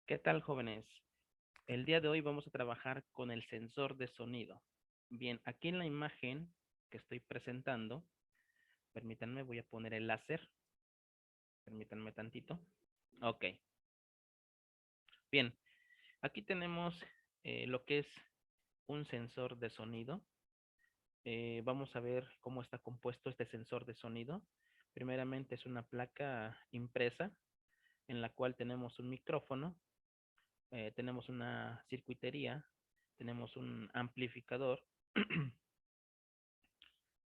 ¿Qué tal, jóvenes? El día de hoy vamos a trabajar con el sensor de sonido. Bien, aquí en la imagen que estoy presentando, permítanme, voy a poner el láser. Permítanme tantito. Ok, bien. Aquí tenemos lo que es un sensor de sonido. Vamos a ver cómo está compuesto este sensor de sonido. Primeramente es una placa impresa en la cual tenemos un micrófono, tenemos una circuitería, tenemos un amplificador,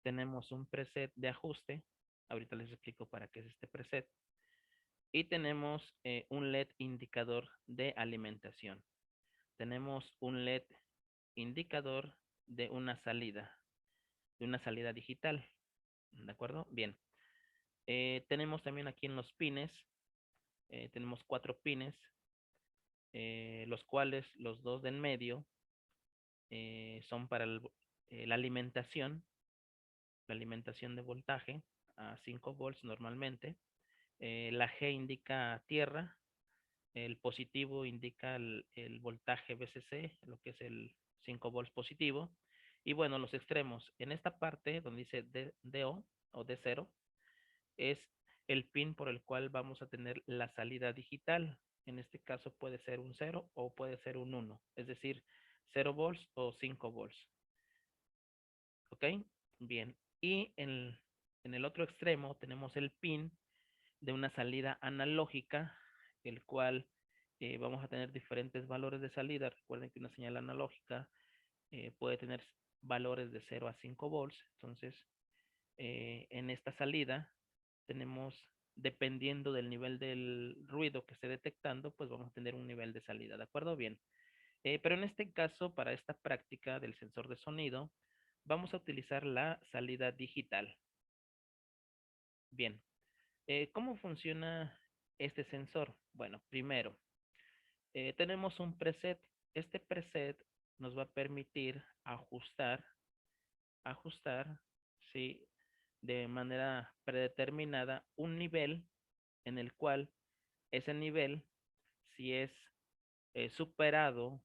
tenemos un preset de ajuste. Ahorita les explico para qué es este preset. Y tenemos un LED indicador de alimentación. Tenemos un LED indicador de una salida digital. ¿De acuerdo? Bien. Tenemos también aquí en los pines, tenemos 4 pines, los cuales los dos de en medio son para la alimentación de voltaje a 5 volts normalmente. La G indica tierra, el positivo indica el voltaje VCC, lo que es el 5 volts positivo. Y bueno, los extremos. En esta parte donde dice DO o D0 es el pin por el cual vamos a tener la salida digital. En este caso puede ser un 0 o puede ser un 1, es decir, 0 volts o 5 volts. ¿Ok? Bien. Y en el otro extremo tenemos el pin de una salida analógica, el cual vamos a tener diferentes valores de salida. Recuerden que una señal analógica puede tener valores de 0 a 5 volts. Entonces, en esta salida tenemos, dependiendo del nivel del ruido que esté detectando, pues vamos a tener un nivel de salida. ¿De acuerdo? Bien. Pero en este caso, para esta práctica del sensor de sonido, vamos a utilizar la salida digital. Bien. ¿Cómo funciona este sensor? Bueno, primero, tenemos un preset. Este preset nos va a permitir ajustar, ¿sí? De manera predeterminada un nivel en el cual ese nivel, si es superado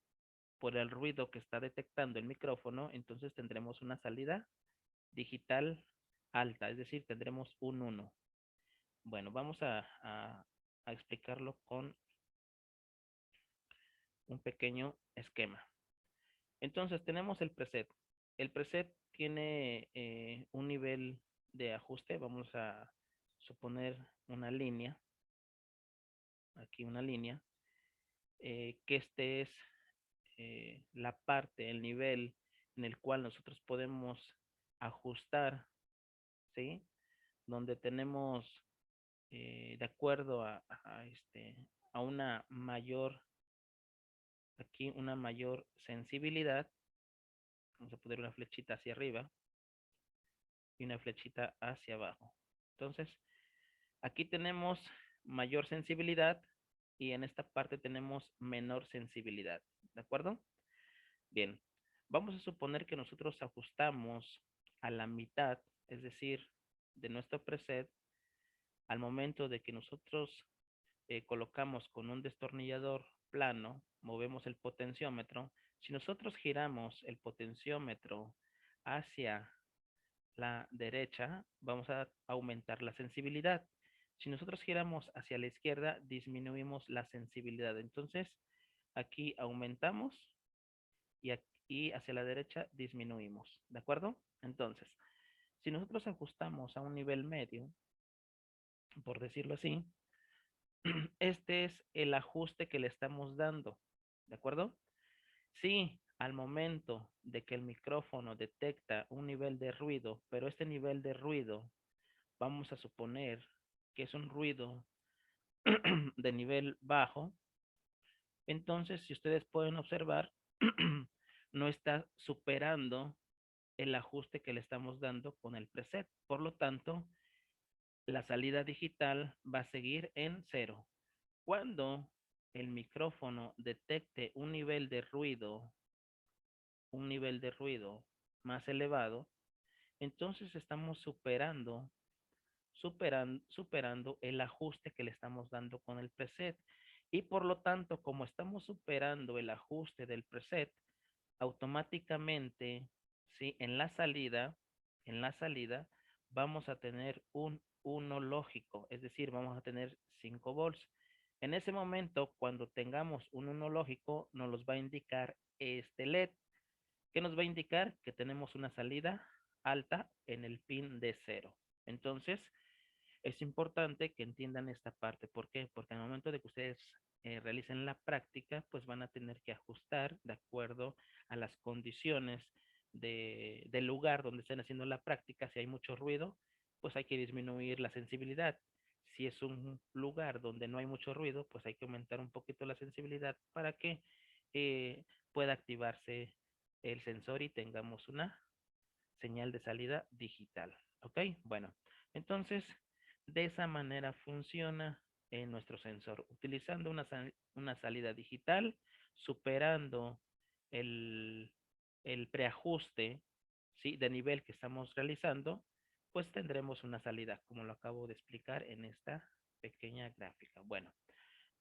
por el ruido que está detectando el micrófono, entonces tendremos una salida digital alta, es decir, tendremos un 1. Bueno, vamos a explicarlo con un pequeño esquema. Entonces tenemos el preset. El preset tiene un nivel de ajuste. Vamos a suponer una línea, aquí una línea, que este es la parte, el nivel en el cual nosotros podemos ajustar, ¿sí? Donde tenemos, de acuerdo a una mayor, aquí una mayor sensibilidad. Vamos a poner una flechita hacia arriba y una flechita hacia abajo. Entonces, aquí tenemos mayor sensibilidad y en esta parte tenemos menor sensibilidad. ¿De acuerdo? Bien, vamos a suponer que nosotros ajustamos a la mitad, es decir, de nuestro preset, al momento de que nosotros colocamos con un destornillador plano, movemos el potenciómetro. Si nosotros giramos el potenciómetro hacia la derecha, vamos a aumentar la sensibilidad. Si nosotros giramos hacia la izquierda, disminuimos la sensibilidad. Entonces, aquí aumentamos y aquí hacia la derecha disminuimos. ¿De acuerdo? Entonces, si nosotros ajustamos a un nivel medio, por decirlo así, este es el ajuste que le estamos dando. ¿De acuerdo? Si al momento de que el micrófono detecta un nivel de ruido, pero este nivel de ruido vamos a suponer que es un ruido de nivel bajo, entonces si ustedes pueden observar, no está superando el ajuste que le estamos dando con el preset. Por lo tanto, la salida digital va a seguir en 0. Cuando el micrófono detecte un nivel de ruido más elevado, entonces estamos superando el ajuste que le estamos dando con el preset. Y por lo tanto, como estamos superando el ajuste del preset, automáticamente, ¿sí? En la salida, vamos a tener un 1 lógico, es decir, vamos a tener 5 volts. En ese momento, cuando tengamos un 1 lógico, nos los va a indicar este LED. ¿Qué nos va a indicar? Que tenemos una salida alta en el pin de 0. Entonces, es importante que entiendan esta parte. ¿Por qué? Porque al momento de que ustedes realicen la práctica, pues van a tener que ajustar de acuerdo a las condiciones del lugar donde estén haciendo la práctica. Si hay mucho ruido, pues hay que disminuir la sensibilidad. Si es un lugar donde no hay mucho ruido, pues hay que aumentar un poquito la sensibilidad para que pueda activarse el sensor y tengamos una señal de salida digital. ¿Ok? Bueno, entonces de esa manera funciona nuestro sensor, utilizando una salida digital, superando el, el preajuste, ¿sí? De nivel que estamos realizando, pues tendremos una salida, como lo acabo de explicar en esta pequeña gráfica. Bueno,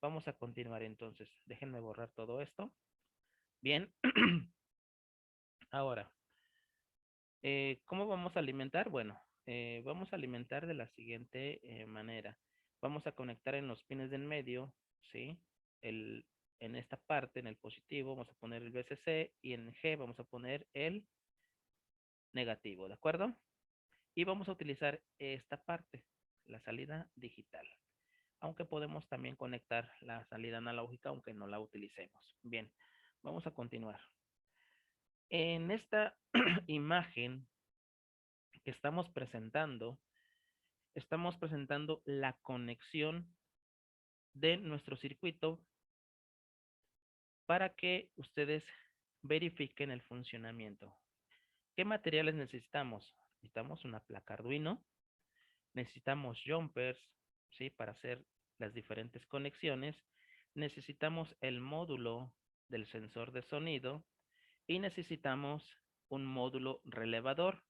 vamos a continuar entonces. Déjenme borrar todo esto. Bien, ahora, ¿cómo vamos a alimentar? Bueno, vamos a alimentar de la siguiente manera. Vamos a conectar en los pines del medio, ¿sí? El, en esta parte, en el positivo, vamos a poner el VCC y en G vamos a poner el negativo, ¿de acuerdo? Y vamos a utilizar esta parte, la salida digital. Aunque podemos también conectar la salida analógica, aunque no la utilicemos. Bien, vamos a continuar. En esta imagen que estamos presentando la conexión de nuestro circuito para que ustedes verifiquen el funcionamiento. ¿Qué materiales necesitamos? Necesitamos una placa Arduino, necesitamos jumpers, ¿sí? Para hacer las diferentes conexiones, necesitamos el módulo del sensor de sonido y necesitamos un módulo relevador,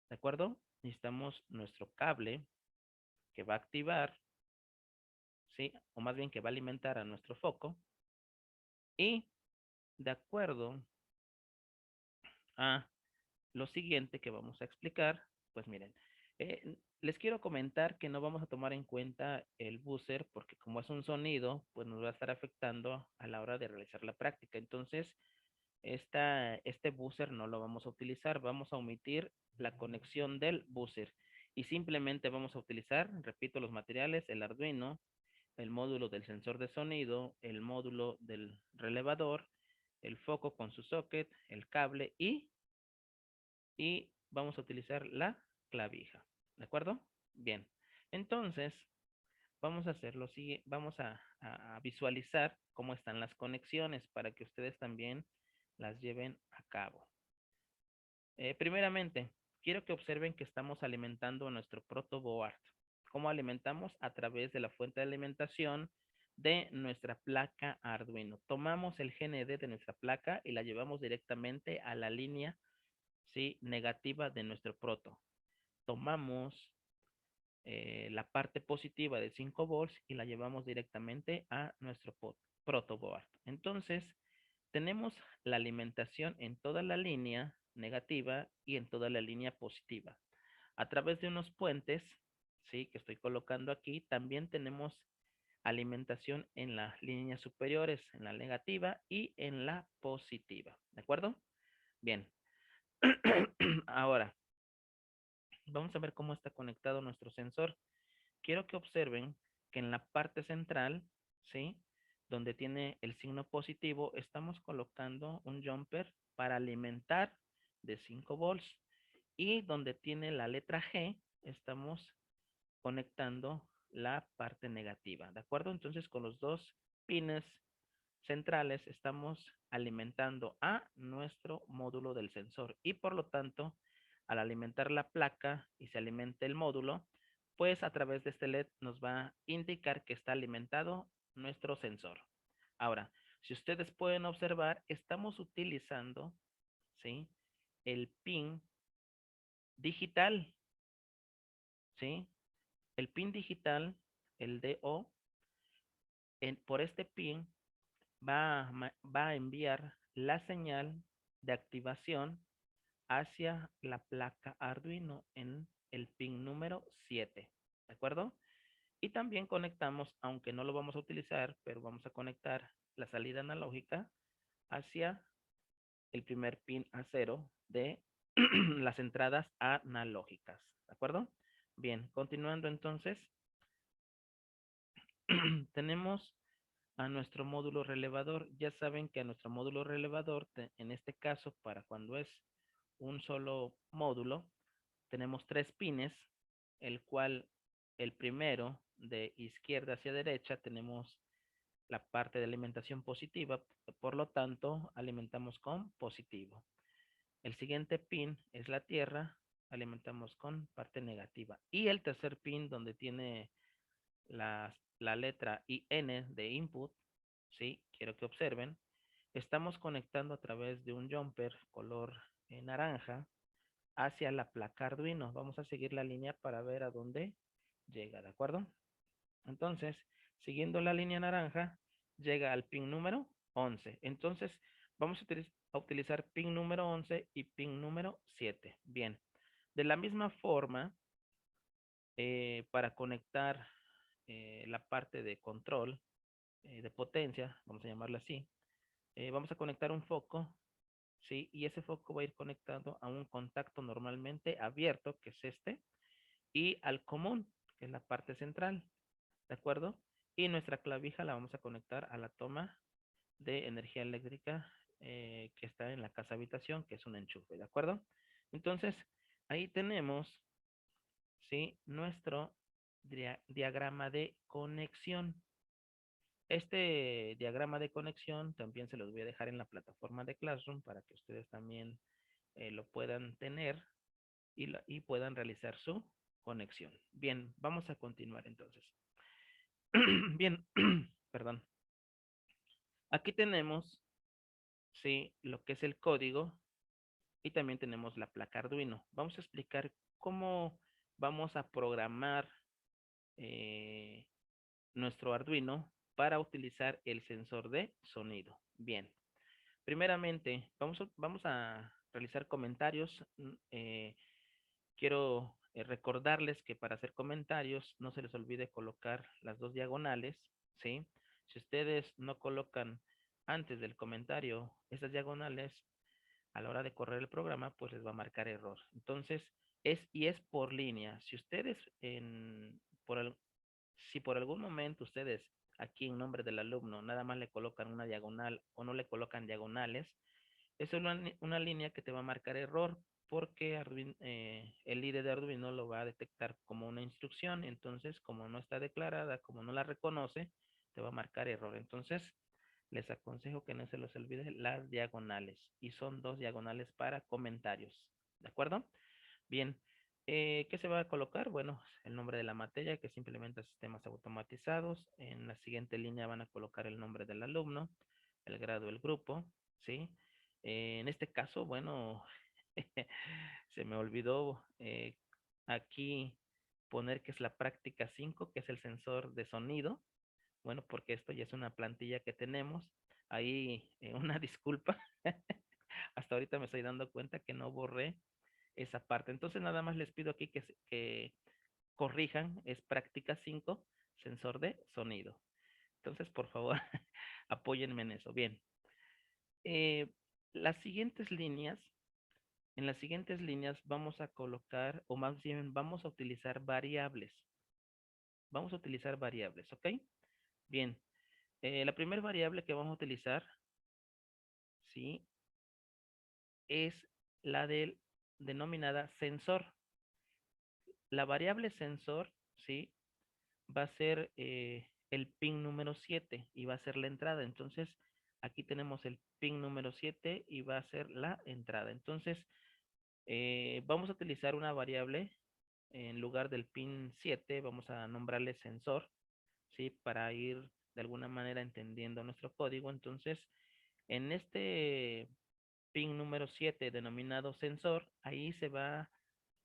¿de acuerdo? Necesitamos nuestro cable que va a activar, ¿sí? O más bien que va a alimentar a nuestro foco. Y de acuerdo a lo siguiente que vamos a explicar, pues miren, les quiero comentar que no vamos a tomar en cuenta el buzzer porque como es un sonido, pues nos va a estar afectando a la hora de realizar la práctica. Entonces, este buzzer no lo vamos a utilizar, vamos a omitir la conexión del buzzer y simplemente vamos a utilizar, repito, los materiales, el Arduino, el módulo del sensor de sonido, el módulo del relevador, el foco con su socket, el cable y vamos a utilizar la clavija. ¿De acuerdo? Bien. Entonces, vamos a hacer lo siguiente, vamos a visualizar cómo están las conexiones para que ustedes también las lleven a cabo. Primeramente, quiero que observen que estamos alimentando nuestro protoboard. ¿Cómo alimentamos? A través de la fuente de alimentación de nuestra placa Arduino. Tomamos el GND de nuestra placa y la llevamos directamente a la línea, ¿sí? Negativa de nuestro proto. Tomamos la parte positiva de 5 volts y la llevamos directamente a nuestro protoboard. Entonces, tenemos la alimentación en toda la línea negativa y en toda la línea positiva. A través de unos puentes, ¿sí? Que estoy colocando aquí, también tenemos alimentación en las líneas superiores, en la negativa y en la positiva. ¿De acuerdo? Bien. Ahora, vamos a ver cómo está conectado nuestro sensor. Quiero que observen que en la parte central, ¿sí? Donde tiene el signo positivo, estamos colocando un jumper para alimentar de 5 volts. Y donde tiene la letra G, estamos conectando la parte negativa, ¿de acuerdo? Entonces con los dos pines centrales estamos alimentando a nuestro módulo del sensor y por lo tanto al alimentar la placa y se alimente el módulo, pues a través de este LED nos va a indicar que está alimentado nuestro sensor. Ahora, si ustedes pueden observar, estamos utilizando, ¿sí? El pin digital, ¿sí? El pin digital, el DO, por este pin va a enviar la señal de activación hacia la placa Arduino en el pin número 7, ¿de acuerdo? Y también conectamos, aunque no lo vamos a utilizar, pero vamos a conectar la salida analógica hacia el primer pin A0 de las entradas analógicas, ¿de acuerdo? Bien, continuando entonces, tenemos a nuestro módulo relevador. Ya saben que a nuestro módulo relevador, en este caso, para cuando es un solo módulo, tenemos tres pines, el cual el primero de izquierda hacia derecha tenemos la parte de alimentación positiva, por lo tanto alimentamos con positivo. El siguiente pin es la tierra, alimentamos con parte negativa. Y el tercer pin donde tiene la letra IN de input, ¿sí? Quiero que observen, estamos conectando a través de un jumper color naranja hacia la placa Arduino. Vamos a seguir la línea para ver a dónde llega, ¿de acuerdo? Entonces, siguiendo la línea naranja, llega al pin número 11. Entonces, vamos a utilizar pin número 11 y pin número 7. Bien, de la misma forma, para conectar la parte de control de potencia, vamos a llamarla así, vamos a conectar un foco, ¿sí? Y ese foco va a ir conectado a un contacto normalmente abierto, que es este, y al común, que es la parte central, ¿de acuerdo? Y nuestra clavija la vamos a conectar a la toma de energía eléctrica que está en la casa habitación, que es un enchufe, ¿de acuerdo? Entonces, ahí tenemos, ¿sí? Nuestro diagrama de conexión. Este diagrama de conexión también se los voy a dejar en la plataforma de Classroom para que ustedes también lo puedan tener y puedan realizar su conexión. Bien, vamos a continuar entonces. Bien, perdón. Aquí tenemos, sí, lo que es el código y también tenemos la placa Arduino. Vamos a explicar cómo vamos a programar eh, nuestro Arduino para utilizar el sensor de sonido. Bien, primeramente vamos a realizar comentarios. Quiero recordarles que para hacer comentarios no se les olvide colocar las dos diagonales, ¿sí? Si ustedes no colocan antes del comentario esas diagonales, a la hora de correr el programa, pues les va a marcar error. Entonces, es por línea. Si ustedes, si por algún momento ustedes aquí en nombre del alumno nada más le colocan una diagonal o no le colocan diagonales, es una línea que te va a marcar error porque el líder de Arduino lo va a detectar como una instrucción. Entonces, como no está declarada, como no la reconoce, te va a marcar error. Entonces, les aconsejo que no se los olvide las diagonales. Y son dos diagonales para comentarios. ¿De acuerdo? Bien. ¿Qué se va a colocar? Bueno, el nombre de la materia que se implementa sistemas automatizados. En la siguiente línea van a colocar el nombre del alumno, el grado, el grupo, ¿sí? En este caso, bueno, se me olvidó aquí poner que es la práctica 5, que es el sensor de sonido. Bueno, porque esto ya es una plantilla que tenemos. Ahí una disculpa. Hasta ahorita me estoy dando cuenta que no borré esa parte. Entonces nada más les pido aquí que corrijan. Es práctica 5, sensor de sonido. Entonces, por favor, apóyenme en eso. Bien. Eh, las siguientes líneas, en las siguientes líneas vamos a colocar, o más bien vamos a utilizar variables. Vamos a utilizar variables, ¿ok? Bien. La primera variable que vamos a utilizar, ¿sí? Es la del denominada sensor. La variable sensor, ¿sí? Va a ser el pin número 7 y va a ser la entrada. Entonces, aquí tenemos el pin número 7 y va a ser la entrada. Entonces, vamos a utilizar una variable en lugar del pin 7, vamos a nombrarle sensor, ¿sí? Para ir de alguna manera entendiendo nuestro código. Entonces, en este pin número 7 denominado sensor, ahí se va,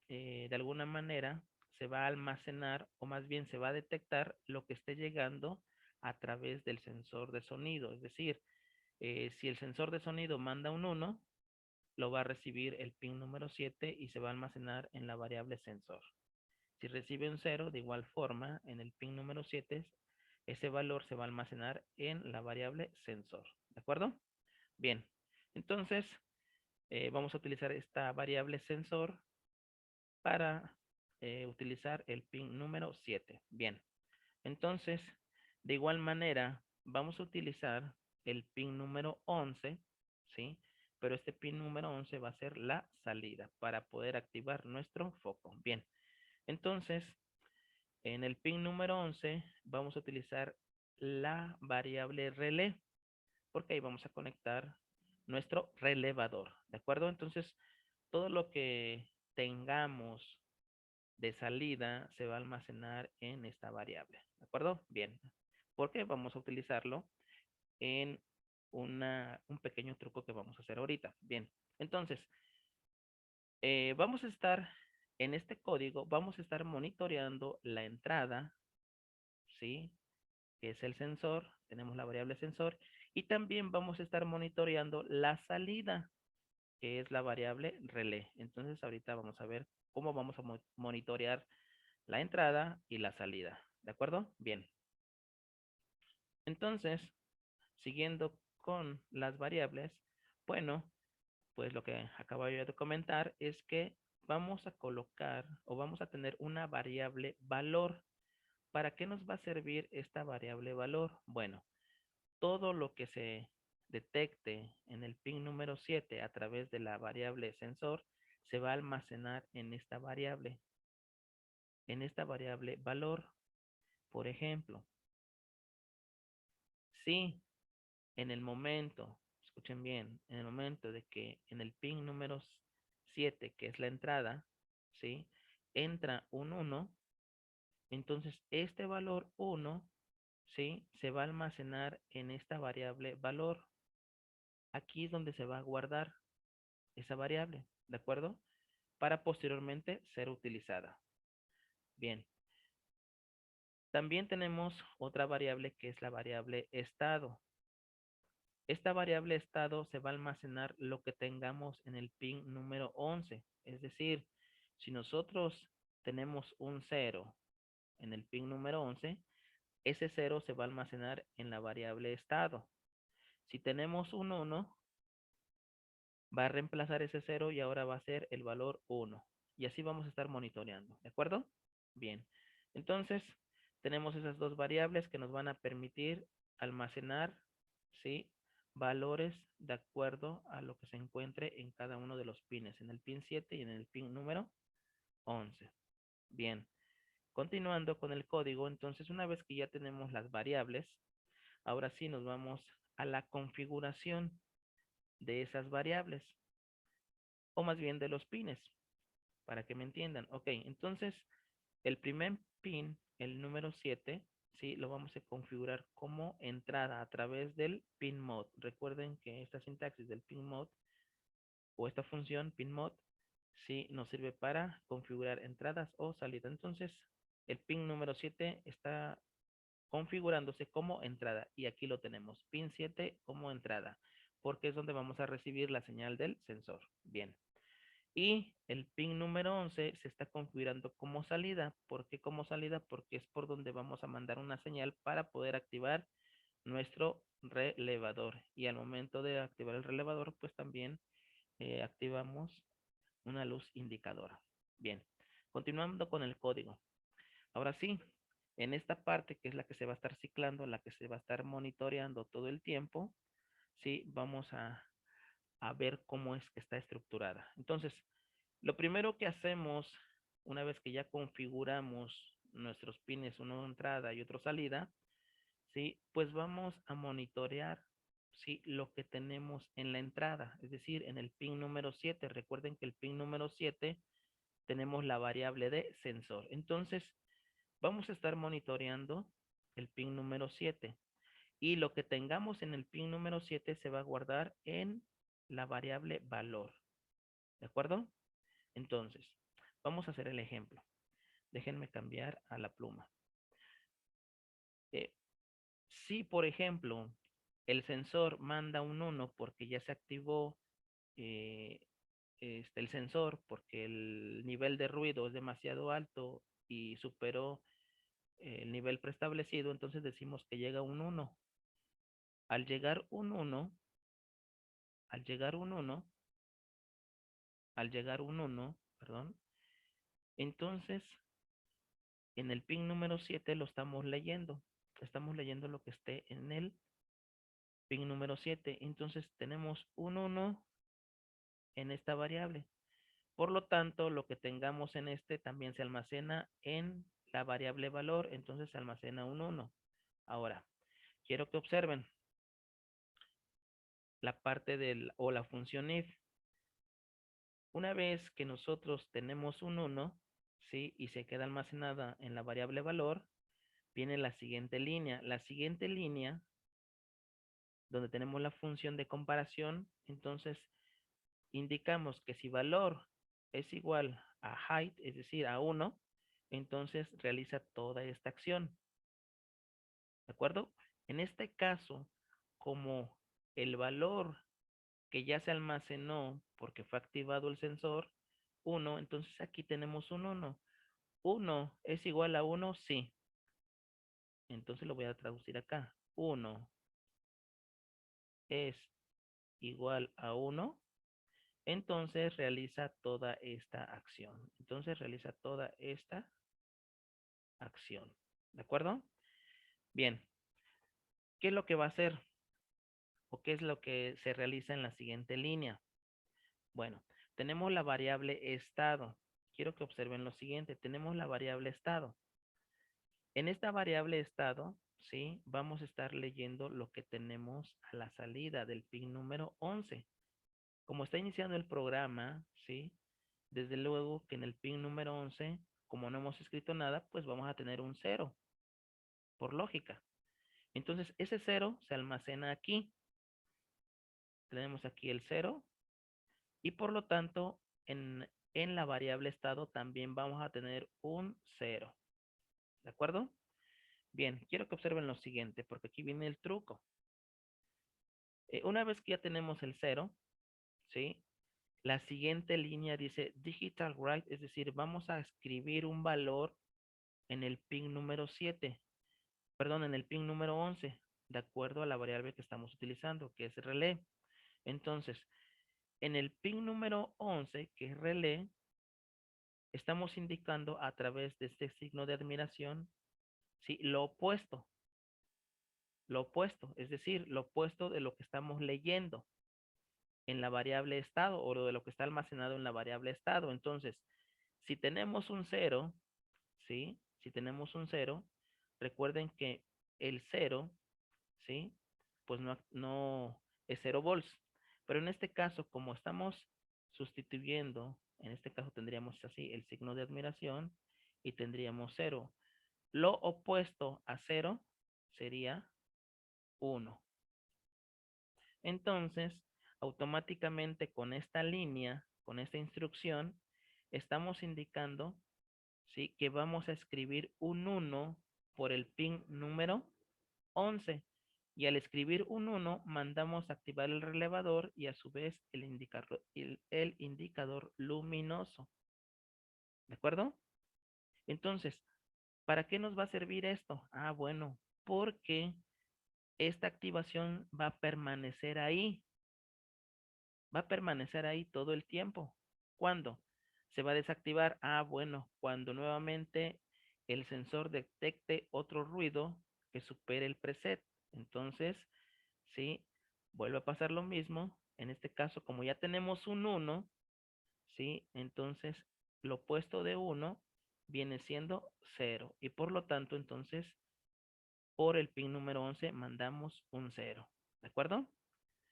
de alguna manera, se va a almacenar o más bien se va a detectar lo que esté llegando a través del sensor de sonido. Es decir, si el sensor de sonido manda un 1, lo va a recibir el pin número 7 y se va a almacenar en la variable sensor. Si recibe un 0, de igual forma, en el pin número 7, ese valor se va a almacenar en la variable sensor. ¿De acuerdo? Bien, entonces vamos a utilizar esta variable sensor para utilizar el pin número 7. Bien, entonces, de igual manera, vamos a utilizar el pin número 11, ¿sí? Pero este pin número 11 va a ser la salida para poder activar nuestro foco. Bien, entonces, en el pin número 11 vamos a utilizar la variable relé, porque ahí vamos a conectar nuestro relevador, ¿de acuerdo? Entonces, todo lo que tengamos de salida se va a almacenar en esta variable, ¿de acuerdo? Bien, porque vamos a utilizarlo en un pequeño truco que vamos a hacer ahorita. Bien, entonces, vamos a estar en este código, vamos a estar monitoreando la entrada, ¿sí? Que es el sensor, tenemos la variable sensor, y también vamos a estar monitoreando la salida, que es la variable relé. Entonces, ahorita vamos a ver cómo vamos a monitorear la entrada y la salida. ¿De acuerdo? Bien. Entonces, siguiendo con las variables, bueno, pues lo que acabo yo de comentar es que vamos a colocar o vamos a tener una variable valor. ¿Para qué nos va a servir esta variable valor? Bueno, todo lo que se detecte en el pin número 7 a través de la variable sensor se va a almacenar en esta variable valor. Por ejemplo, si en el momento, escuchen bien, en el momento de que en el pin número 7, que es la entrada, ¿sí? Entra un 1, entonces este valor 1, ¿sí? Se va a almacenar en esta variable valor. Aquí es donde se va a guardar esa variable, ¿de acuerdo? Para posteriormente ser utilizada. Bien. También tenemos otra variable que es la variable estado. Esta variable estado se va a almacenar lo que tengamos en el pin número 11. Es decir, si nosotros tenemos un 0 en el pin número 11, ese 0 se va a almacenar en la variable estado. Si tenemos un 1, va a reemplazar ese 0 y ahora va a ser el valor 1. Y así vamos a estar monitoreando. ¿De acuerdo? Bien. Entonces, tenemos esas dos variables que nos van a permitir almacenar, ¿sí? Valores de acuerdo a lo que se encuentre en cada uno de los pines, en el pin 7 y en el pin número 11. Bien. Continuando con el código, entonces una vez que ya tenemos las variables, ahora sí nos vamos a la configuración de esas variables, o más bien de los pines, para que me entiendan. Ok, entonces el primer pin, el número 7, sí, lo vamos a configurar como entrada a través del pin mode. Recuerden que esta sintaxis del pin mode o esta función pin mode, sí, nos sirve para configurar entradas o salidas. Entonces, el pin número 7 está configurándose como entrada y aquí lo tenemos, pin 7 como entrada, porque es donde vamos a recibir la señal del sensor. Bien. Y el pin número 11 se está configurando como salida. ¿Por qué como salida? Porque es por donde vamos a mandar una señal para poder activar nuestro relevador. Y al momento de activar el relevador, pues también activamos una luz indicadora. Bien, continuando con el código. Ahora sí, en esta parte que es la que se va a estar ciclando, la que se va a estar monitoreando todo el tiempo, sí, vamos a ver cómo es que está estructurada. Entonces, lo primero que hacemos una vez que ya configuramos nuestros pines, una entrada y otra salida, ¿sí? Pues vamos a monitorear, ¿sí? Lo que tenemos en la entrada, es decir, en el pin número 7. Recuerden que el pin número 7 tenemos la variable de sensor. Entonces, vamos a estar monitoreando el pin número 7. Y lo que tengamos en el pin número 7 se va a guardar en la variable valor. ¿De acuerdo? Entonces, vamos a hacer el ejemplo. Déjenme cambiar a la pluma. Eh, Si, por ejemplo, el sensor manda un 1 porque ya se activó eh, el sensor, porque el nivel de ruido es demasiado alto y superó el nivel preestablecido, entonces decimos que llega un 1. Al llegar un 1, al llegar un 1, al llegar un 1, perdón, entonces en el pin número 7 lo estamos leyendo. Estamos leyendo lo que esté en el pin número 7. Entonces tenemos un 1 en esta variable. Por lo tanto, lo que tengamos en este también se almacena en la variable valor, entonces se almacena un 1. Ahora, quiero que observen la parte del o la función if. Una vez que nosotros tenemos un 1, ¿sí? Y se queda almacenada en la variable valor, viene la siguiente línea. La siguiente línea, donde tenemos la función de comparación, entonces indicamos que si valor es igual a height, es decir, a 1, entonces realiza toda esta acción. ¿De acuerdo? En este caso, como el valor que ya se almacenó porque fue activado el sensor, 1, entonces aquí tenemos un 1. 1 es igual a 1, sí. Entonces lo voy a traducir acá. 1 es igual a 1. Entonces realiza toda esta acción. Entonces realiza toda esta acción. ¿De acuerdo? Bien. ¿Qué es lo que va a hacer? ¿O qué es lo que se realiza en la siguiente línea? Bueno, tenemos la variable estado. Quiero que observen lo siguiente. Tenemos la variable estado. En esta variable estado, ¿sí? Vamos a estar leyendo lo que tenemos a la salida del pin número 11. Como está iniciando el programa, ¿sí? Desde luego que en el pin número 11, como no hemos escrito nada, pues vamos a tener un 0, por lógica. Entonces, ese 0 se almacena aquí. Tenemos aquí el 0 y por lo tanto, en la variable estado también vamos a tener un 0. ¿De acuerdo? Bien, quiero que observen lo siguiente, porque aquí viene el truco. Una vez que ya tenemos el 0, ¿sí? La siguiente línea dice digital write, es decir, vamos a escribir un valor en el pin número 7, perdón, en el pin número 11, de acuerdo a la variable que estamos utilizando, que es relé. Entonces, en el pin número 11, que es relé, estamos indicando a través de este signo de admiración, ¿sí? Lo opuesto, es decir, lo opuesto de lo que estamos leyendo en la variable estado o de lo que está almacenado en la variable estado. Entonces, si tenemos un 0, ¿sí? Si tenemos un 0, recuerden que el 0, ¿sí? Pues no es 0 volts. Pero en este caso, como estamos sustituyendo, en este caso tendríamos así el signo de admiración y tendríamos 0. Lo opuesto a 0 sería 1. Entonces, automáticamente con esta línea, con esta instrucción, estamos indicando, ¿sí? Que vamos a escribir un 1 por el pin número 11. Y al escribir un 1, mandamos activar el relevador y a su vez el indicador luminoso. ¿De acuerdo? Entonces, ¿para qué nos va a servir esto? Ah, bueno, porque esta activación va a permanecer ahí. Va a permanecer ahí todo el tiempo. ¿Cuándo? Se va a desactivar. Ah, bueno, cuando nuevamente el sensor detecte otro ruido que supere el preset. Entonces, sí, vuelve a pasar lo mismo. En este caso, como ya tenemos un 1, sí, entonces lo opuesto de 1 viene siendo 0. Y por lo tanto, entonces, por el pin número 11 mandamos un 0. ¿De acuerdo?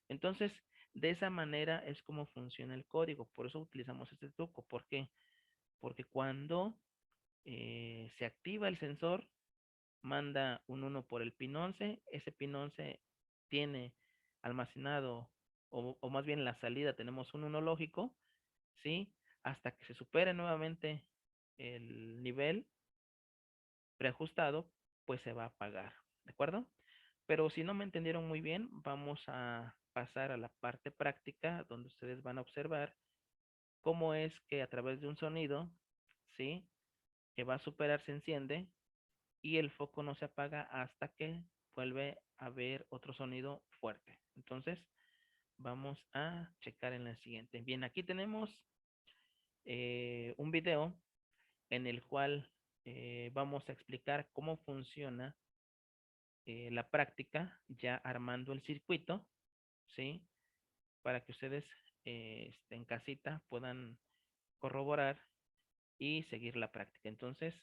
Entonces, de esa manera es como funciona el código. Por eso utilizamos este truco. ¿Por qué? Porque cuando se activa el sensor, manda un 1 por el pin 11. Ese pin 11 tiene almacenado, o más bien en la salida tenemos un 1 lógico, ¿sí? Hasta que se supere nuevamente el nivel preajustado, pues se va a apagar. ¿De acuerdo? Pero si no me entendieron muy bien, vamos a pasar a la parte práctica donde ustedes van a observar cómo es que a través de un sonido, ¿sí? Que va a superar se enciende y el foco no se apaga hasta que vuelve a haber otro sonido fuerte. Entonces, vamos a checar en la siguiente. Bien, aquí tenemos un video en el cual vamos a explicar cómo funciona la práctica ya armando el circuito, ¿sí? Para que ustedes en casita puedan corroborar y seguir la práctica. Entonces,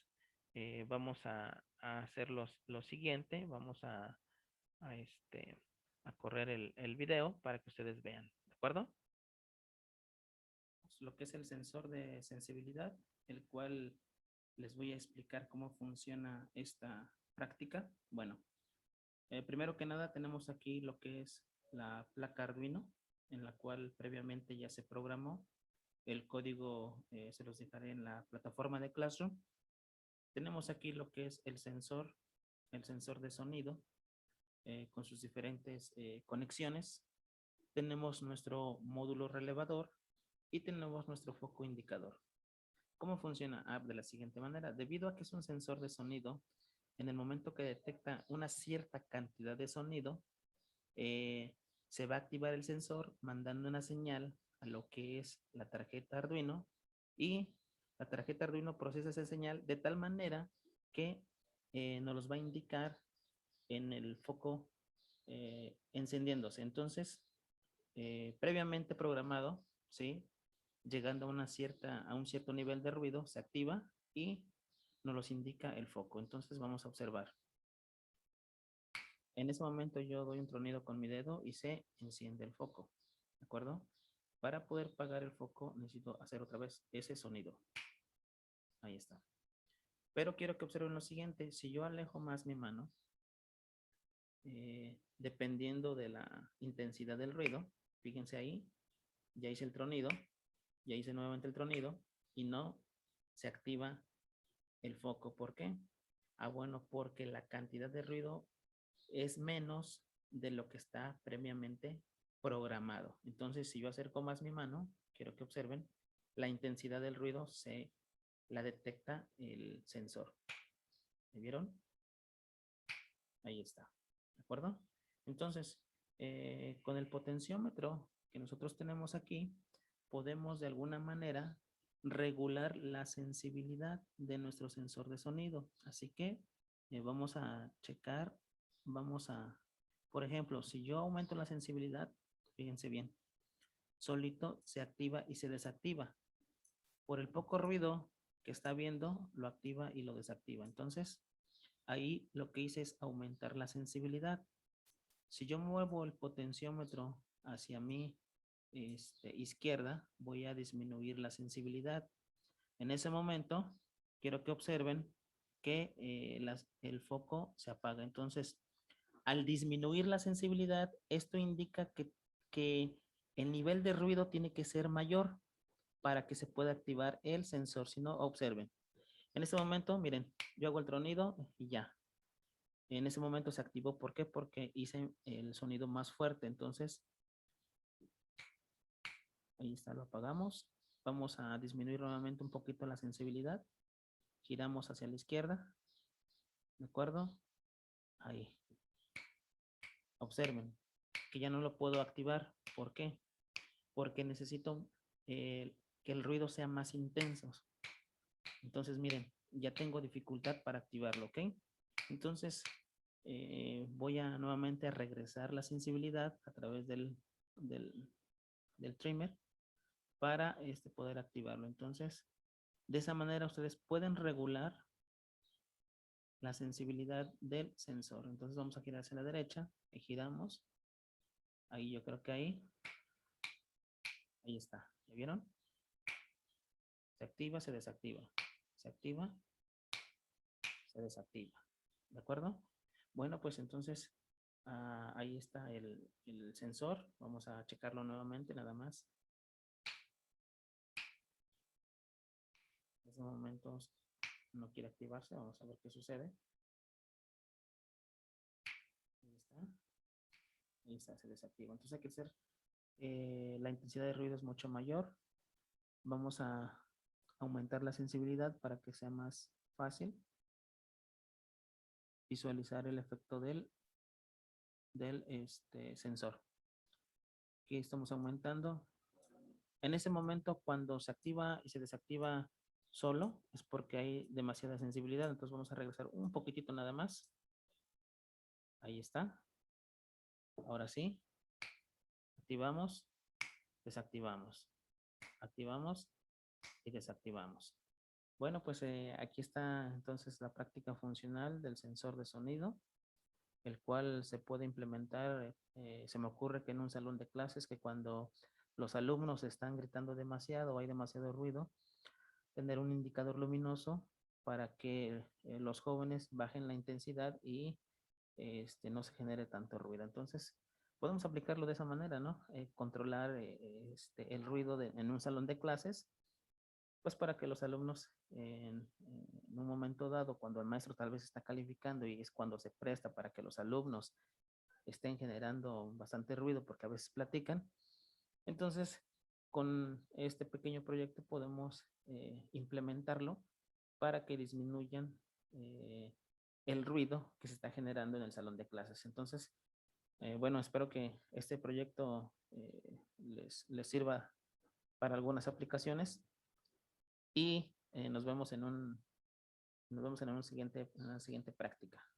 vamos a hacer lo siguiente, vamos a, este, a correr el video para que ustedes vean, ¿de acuerdo? Lo que es el sensor de sensibilidad, el cual les voy a explicar cómo funciona esta práctica. Bueno, primero que nada tenemos aquí lo que es la placa Arduino, en la cual previamente ya se programó. El código se los dejaré en la plataforma de Classroom. Tenemos aquí lo que es el sensor de sonido con sus diferentes conexiones. Tenemos nuestro módulo relevador y tenemos nuestro foco indicador. ¿Cómo funciona? De la siguiente manera. Debido a que es un sensor de sonido, en el momento que detecta una cierta cantidad de sonido, eh, se va a activar el sensor mandando una señal a lo que es la tarjeta Arduino y la tarjeta Arduino procesa esa señal de tal manera que nos los va a indicar en el foco encendiéndose. Entonces, previamente programado, ¿sí? Llegando a a un cierto nivel de ruido, se activa y nos los indica el foco. Entonces vamos a observar. En ese momento yo doy un tronido con mi dedo y se enciende el foco. ¿De acuerdo? Para poder apagar el foco necesito hacer otra vez ese sonido. Ahí está. Pero quiero que observen lo siguiente. Si yo alejo más mi mano, dependiendo de la intensidad del ruido, fíjense ahí, ya hice el tronido, ya hice nuevamente el tronido y no se activa el foco. ¿Por qué? Bueno, porque la cantidad de ruido es menos de lo que está previamente programado. Entonces, si yo acerco más mi mano, quiero que observen, la intensidad del ruido se la detecta el sensor. ¿Me vieron? Ahí está. ¿De acuerdo? Entonces, con el potenciómetro que nosotros tenemos aquí, podemos de alguna manera regular la sensibilidad de nuestro sensor de sonido. Así que vamos a checar, vamos a, por ejemplo, si yo aumento la sensibilidad, fíjense bien, solito se activa y se desactiva. Por el poco ruido que está viendo, lo activa y lo desactiva. Entonces, ahí lo que hice es aumentar la sensibilidad. Si yo muevo el potenciómetro hacia mi izquierda, voy a disminuir la sensibilidad. En ese momento, quiero que observen que el foco se apaga. Entonces, al disminuir la sensibilidad, esto indica que el nivel de ruido tiene que ser mayor para que se pueda activar el sensor. Si no, observen. En este momento, miren, yo hago el tronido y ya. En ese momento se activó. ¿Por qué? Porque hice el sonido más fuerte. Entonces, ahí está, lo apagamos. Vamos a disminuir nuevamente un poquito la sensibilidad. Giramos hacia la izquierda. ¿De acuerdo? Ahí. Observen que ya no lo puedo activar. ¿Por qué? Porque necesito que el ruido sea más intenso. Entonces, miren, ya tengo dificultad para activarlo, ¿ok? Entonces, voy a nuevamente a regresar la sensibilidad a través del, del trimmer para poder activarlo. Entonces, de esa manera ustedes pueden regular la sensibilidad del sensor. Entonces vamos a girar hacia la derecha y giramos. Ahí yo creo que ahí está. ¿Ya vieron? Se activa, se desactiva. Se activa, se desactiva. ¿De acuerdo? Bueno, pues entonces ahí está el sensor. Vamos a checarlo nuevamente, nada más. En estos momentos no quiere activarse. Vamos a ver qué sucede. Ahí está. está, se desactiva. Entonces hay que hacer, la intensidad de ruido es mucho mayor. Vamos a aumentar la sensibilidad para que sea más fácil visualizar el efecto del sensor. Aquí estamos aumentando. En ese momento, cuando se activa y se desactiva solo, es porque hay demasiada sensibilidad. Entonces vamos a regresar un poquitito nada más. Ahí está. Ahora sí. Activamos, desactivamos. Activamos y desactivamos. Bueno, pues aquí está entonces la práctica funcional del sensor de sonido, el cual se puede implementar. Se me ocurre que en un salón de clases, que cuando los alumnos están gritando demasiado o hay demasiado ruido, tener un indicador luminoso para que los jóvenes bajen la intensidad y no se genere tanto ruido. Entonces, podemos aplicarlo de esa manera, ¿no? Controlar el ruido en un salón de clases, pues para que los alumnos en un momento dado, cuando el maestro tal vez está calificando y es cuando se presta para que los alumnos estén generando bastante ruido porque a veces platican, entonces con este pequeño proyecto podemos implementarlo para que disminuyan el ruido que se está generando en el salón de clases. Entonces, bueno, espero que este proyecto les sirva para algunas aplicaciones y nos vemos en una siguiente práctica.